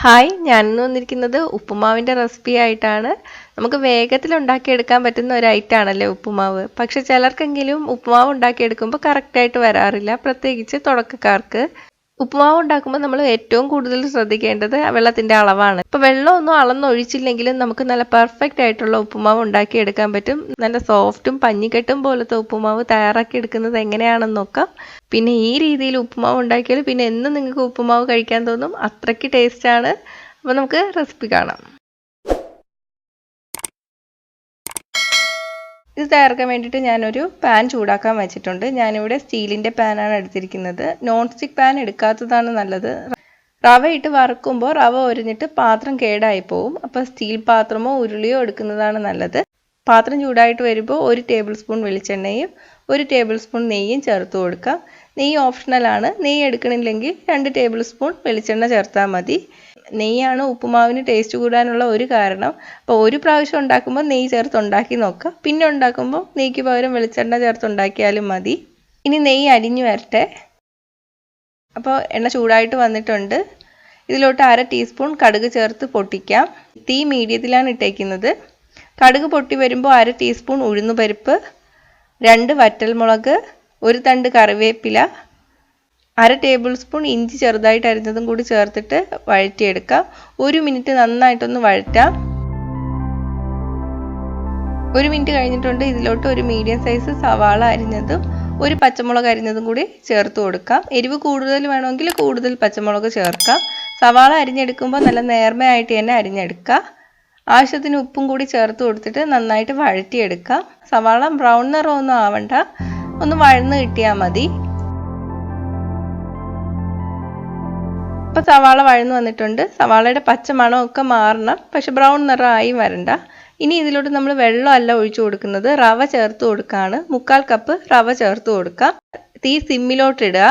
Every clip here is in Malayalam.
ഹായ്, ഞാനിന്ന് വന്നിരിക്കുന്നത് ഉപ്പുമാവിൻ്റെ റെസിപ്പി ആയിട്ടാണ്. നമുക്ക് വേഗത്തിൽ ഉണ്ടാക്കിയെടുക്കാൻ പറ്റുന്ന ഒരു ഐറ്റം ആണല്ലേ ഉപ്പുമാവ്. പക്ഷെ ചിലർക്കെങ്കിലും ഉപ്പുമാവ് ഉണ്ടാക്കിയെടുക്കുമ്പോൾ കറക്റ്റായിട്ട് വരാറില്ല, പ്രത്യേകിച്ച് തുടക്കക്കാർക്ക്. ഉപ്പുമാവ് ഉണ്ടാക്കുമ്പോൾ നമ്മൾ ഏറ്റവും കൂടുതൽ ശ്രദ്ധിക്കേണ്ടത് വെള്ളത്തിൻ്റെ അളവാണ്. ഇപ്പോൾ വെള്ളമൊന്നും അളന്നൊഴിച്ചില്ലെങ്കിലും നമുക്ക് നല്ല പെർഫെക്റ്റ് ആയിട്ടുള്ള ഉപ്പുമാവ് ഉണ്ടാക്കിയെടുക്കാൻ പറ്റും. നല്ല സോഫ്റ്റും പഞ്ഞിക്കെട്ടും പോലത്തെ ഉപ്പുമാവ് തയ്യാറാക്കി എടുക്കുന്നത് എങ്ങനെയാണെന്ന് നോക്കാം. പിന്നെ ഈ രീതിയിൽ ഉപ്പുമാവ് ഉണ്ടാക്കിയാൽ പിന്നെ എന്നും നിങ്ങൾക്ക് ഉപ്പുമാവ് കഴിക്കാൻ തോന്നും, അത്രയ്ക്ക് ടേസ്റ്റാണ്. അപ്പോൾ നമുക്ക് റെസിപ്പി കാണാം. ഇത് തയ്യാറാക്കാൻ വേണ്ടിയിട്ട് ഞാനൊരു പാൻ ചൂടാക്കാൻ വെച്ചിട്ടുണ്ട്. ഞാനിവിടെ സ്റ്റീലിൻ്റെ പാനാണ് എടുത്തിരിക്കുന്നത്. നോൺ സ്റ്റിക്ക് പാൻ എടുക്കാത്തതാണ് നല്ലത്. റവ ഇട്ട് വറുക്കുമ്പോൾ റവ ഒരിഞ്ഞിട്ട് പാത്രം കേടായി പോവും. അപ്പോൾ സ്റ്റീൽ പാത്രമോ ഉരുളിയോ എടുക്കുന്നതാണ് നല്ലത്. പാത്രം ചൂടായിട്ട് വരുമ്പോൾ 1 ടേബിൾ സ്പൂൺ വെളിച്ചെണ്ണയും 1 ടേബിൾ സ്പൂൺ നെയ്യും ചേർത്ത് കൊടുക്കാം. നെയ്യ് ഓപ്ഷണലാണ്. നെയ്യ് എടുക്കണില്ലെങ്കിൽ 2 ടേബിൾ സ്പൂൺ വെളിച്ചെണ്ണ ചേർത്താൽ മതി. നെയ്യാണ് ഉപ്പുമാവിന് ടേസ്റ്റ് കൂടാനുള്ള ഒരു കാരണം. അപ്പോൾ ഒരു പ്രാവശ്യം ഉണ്ടാക്കുമ്പോൾ നെയ്യ് ചേർത്ത് ഉണ്ടാക്കി നോക്കുക. പിന്നെ ഉണ്ടാക്കുമ്പോൾ നെയ്ക്ക് പകരം വെളിച്ചെണ്ണ ചേർത്ത് ഉണ്ടാക്കിയാലും മതി. ഇനി നെയ്യ് അരിഞ്ഞു വരട്ടെ. അപ്പോൾ എണ്ണ ചൂടായിട്ട് വന്നിട്ടുണ്ട്. ഇതിലോട്ട് 1/2 ടീസ്പൂൺ കടുക് ചേർത്ത് പൊട്ടിക്കാം. തീ മീഡിയത്തിലാണ് ഇട്ടേക്കുന്നത്. കടുക് പൊട്ടി വരുമ്പോൾ 1/2 ടീസ്പൂൺ ഉഴുന്നുപരിപ്പ്, 2 വറ്റൽമുളക്, 1 തണ്ട് കറിവേപ്പില, 1/2 ടേബിൾ സ്പൂൺ ഇഞ്ചി ചെറുതായിട്ട് അരിഞ്ഞതും കൂടി ചേർത്തിട്ട് വഴറ്റിയെടുക്കാം. 1 മിനിറ്റ് നന്നായിട്ടൊന്ന് വഴറ്റാം. 1 മിനിറ്റ് കഴിഞ്ഞിട്ടുണ്ട്. ഇതിലോട്ട് ഒരു മീഡിയം സൈസ് സവാള അരിഞ്ഞതും 1 പച്ചമുളക് അരിഞ്ഞതും കൂടി ചേർത്ത് കൊടുക്കാം. എരിവ് കൂടുതൽ വേണമെങ്കിൽ കൂടുതൽ പച്ചമുളക് ചേർക്കാം. സവാള അരിഞ്ഞെടുക്കുമ്പോൾ നല്ല നേർമയായിട്ട് തന്നെ അരിഞ്ഞെടുക്കുക. ആവശ്യത്തിന് ഉപ്പും കൂടി ചേർത്ത് കൊടുത്തിട്ട് നന്നായിട്ട് വഴറ്റിയെടുക്കാം. സവാള ബ്രൗൺ നിറമൊന്നും ആവണ്ട, ഒന്ന് വഴന്ന് കിട്ടിയാൽ മതി. ഇപ്പോൾ സവാള വഴന്ന് വന്നിട്ടുണ്ട്. സവാളയുടെ പച്ച മണമൊക്കെ മാറണം, പക്ഷെ ബ്രൗൺ നിറമായി വരണ്ട. ഇനി ഇതിലോട്ട് നമ്മൾ വെള്ളമല്ല ഒഴിച്ചു കൊടുക്കുന്നത്, റവ ചേർത്ത് കൊടുക്കുകയാണ്. 1/4 കപ്പ് റവ ചേർത്ത് കൊടുക്കാം. തീ സിമ്മിലോട്ടിടുക.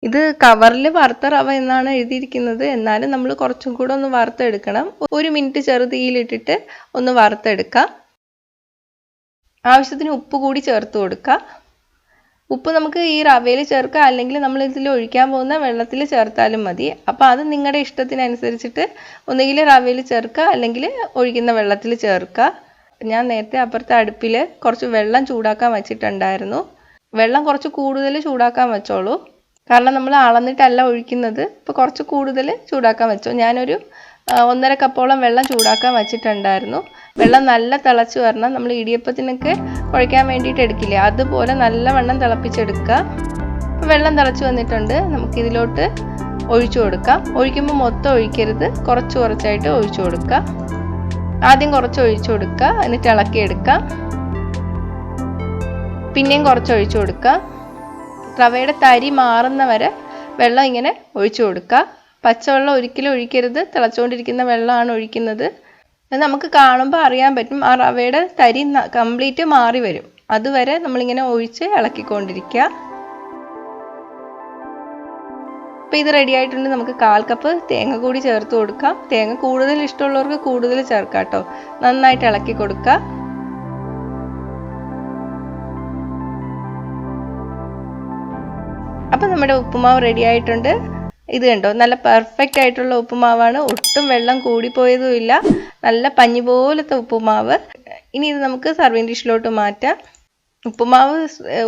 ഇത് കവറിൽ വറുത്ത റവ എന്നാണ് എഴുതിയിരിക്കുന്നത്, എന്നാലും നമ്മൾ കുറച്ചും കൂടെ ഒന്ന് വറുത്തെടുക്കണം. 1 മിനിറ്റ് ചെറുതീയിലിട്ടിട്ട് ഒന്ന് വറുത്തെടുക്കാം. ആവശ്യത്തിന് ഉപ്പ് കൂടി ചേർത്ത് കൊടുക്കുക. ഉപ്പ് നമുക്ക് ഈ റവയിൽ ചേർക്കുക, അല്ലെങ്കിൽ നമ്മൾ ഇതിൽ ഒഴിക്കാൻ പോകുന്ന വെള്ളത്തിൽ ചേർത്താലും മതി. അപ്പോൾ അത് നിങ്ങളുടെ ഇഷ്ടത്തിനനുസരിച്ചിട്ട് ഒന്നുകിൽ റവയിൽ ചേർക്കുക, അല്ലെങ്കിൽ ഒഴിക്കുന്ന വെള്ളത്തിൽ ചേർക്കുക. ഞാൻ നേരത്തെ അപ്പുറത്തെ അടുപ്പിൽ കുറച്ച് വെള്ളം ചൂടാക്കാൻ വെച്ചിട്ടുണ്ടായിരുന്നു. വെള്ളം കുറച്ച് കൂടുതൽ ചൂടാക്കാൻ വെച്ചോളൂ, കാരണം നമ്മൾ അളന്നിട്ടല്ല ഒഴിക്കുന്നത്. ഇപ്പോൾ കുറച്ച് കൂടുതൽ ചൂടാക്കാൻ വെച്ചോ. ഞാനൊരു 1.5 കപ്പോളം വെള്ളം ചൂടാക്കാൻ വെച്ചിട്ടുണ്ടായിരുന്നു. വെള്ളം നല്ല തിളച്ച് വരണം. നമ്മൾ ഇടിയപ്പത്തിനൊക്കെ കുഴയ്ക്കാൻ വേണ്ടിയിട്ട് എടുക്കില്ലേ, അതുപോലെ നല്ലവണ്ണം തിളപ്പിച്ചെടുക്കുക. ഇപ്പോൾ വെള്ളം തിളച്ച് വന്നിട്ടുണ്ട്. നമുക്കിതിലോട്ട് ഒഴിച്ചു കൊടുക്കാം. ഒഴിക്കുമ്പോൾ മൊത്തം ഒഴിക്കരുത്, കുറച്ച് കുറച്ചായിട്ട് ഒഴിച്ചു കൊടുക്കുക. ആദ്യം കുറച്ച് ഒഴിച്ചു കൊടുക്കുക, എന്നിട്ട് ഇളക്കിയെടുക്കാം. പിന്നെയും കുറച്ച് ഒഴിച്ചു കൊടുക്കുക. റവയുടെ തരി മാറുന്ന വരെ വെള്ളം ഇങ്ങനെ ഒഴിച്ചു കൊടുക്കുക. പച്ചവെള്ളം ഒരിക്കലും ഒഴിക്കരുത്, തിളച്ചുകൊണ്ടിരിക്കുന്ന വെള്ളമാണ് ഒഴിക്കുന്നത്. നമുക്ക് കാണുമ്പോൾ അറിയാൻ പറ്റും, ആ റവയുടെ തരി കംപ്ലീറ്റ് മാറി വരും. അതുവരെ നമ്മളിങ്ങനെ ഒഴിച്ച് ഇളക്കിക്കൊണ്ടിരിക്കുക. അപ്പോൾ ഇത് റെഡി ആയിട്ടുണ്ട്. നമുക്ക് 1/4 കപ്പ് തേങ്ങ കൂടി ചേർത്ത് കൊടുക്കാം. തേങ്ങ കൂടുതൽ ഇഷ്ടമുള്ളവർക്ക് കൂടുതൽ ചേർക്കാം കേട്ടോ. നന്നായിട്ട് ഇളക്കി കൊടുക്കുക. അപ്പം നമ്മുടെ ഉപ്പുമാവ് റെഡി ആയിട്ടുണ്ട്. ഇത് കണ്ടോ, നല്ല പെർഫെക്റ്റ് ആയിട്ടുള്ള ഉപ്പുമാവാണ്. ഒട്ടും വെള്ളം കൂടിപ്പോയതും ഇല്ല. നല്ല പഞ്ഞി പോലത്തെ ഉപ്പുമാവ്. ഇനി ഇത് നമുക്ക് സർവിങ് ഡിഷിലോട്ട് മാറ്റാം. ഉപ്പുമാവ്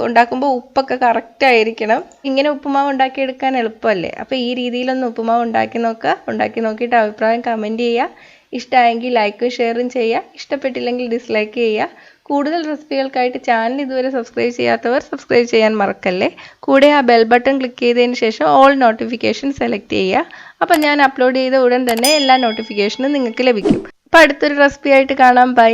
ഉണ്ടാക്കുമ്പോൾ ഉപ്പൊക്കെ കറക്റ്റ് ആയിരിക്കണം. ഇങ്ങനെ ഉപ്പുമാവ് ഉണ്ടാക്കിയെടുക്കാൻ എളുപ്പമല്ലേ. അപ്പോൾ ഈ രീതിയിലൊന്ന് ഉപ്പുമാവ് ഉണ്ടാക്കി നോക്കുക. ഉണ്ടാക്കി നോക്കിയിട്ട് അഭിപ്രായം കമൻറ്റ് ചെയ്യുക. ഇഷ്ടമായെങ്കിൽ ലൈക്കും ഷെയറും ചെയ്യുക. ഇഷ്ടപ്പെട്ടില്ലെങ്കിൽ ഡിസ്ലൈക്ക് ചെയ്യുക. കൂടുതൽ റെസിപ്പികൾക്കായിട്ട് ചാനൽ ഇതുവരെ സബ്സ്ക്രൈബ് ചെയ്യാത്തവർ സബ്സ്ക്രൈബ് ചെയ്യാൻ മറക്കല്ലേ. കൂടെ ആ ബെൽ ബട്ടൺ ക്ലിക്ക് ചെയ്തതിന് ശേഷം ഓൾ നോട്ടിഫിക്കേഷൻ സെലക്ട് ചെയ്യുക. അപ്പോൾ ഞാൻ അപ്ലോഡ് ചെയ്ത ഉടൻ തന്നെ എല്ലാ നോട്ടിഫിക്കേഷനും നിങ്ങൾക്ക് ലഭിക്കും. അപ്പോൾ അടുത്തൊരു റെസിപ്പി ആയിട്ട് കാണാം. ബൈ.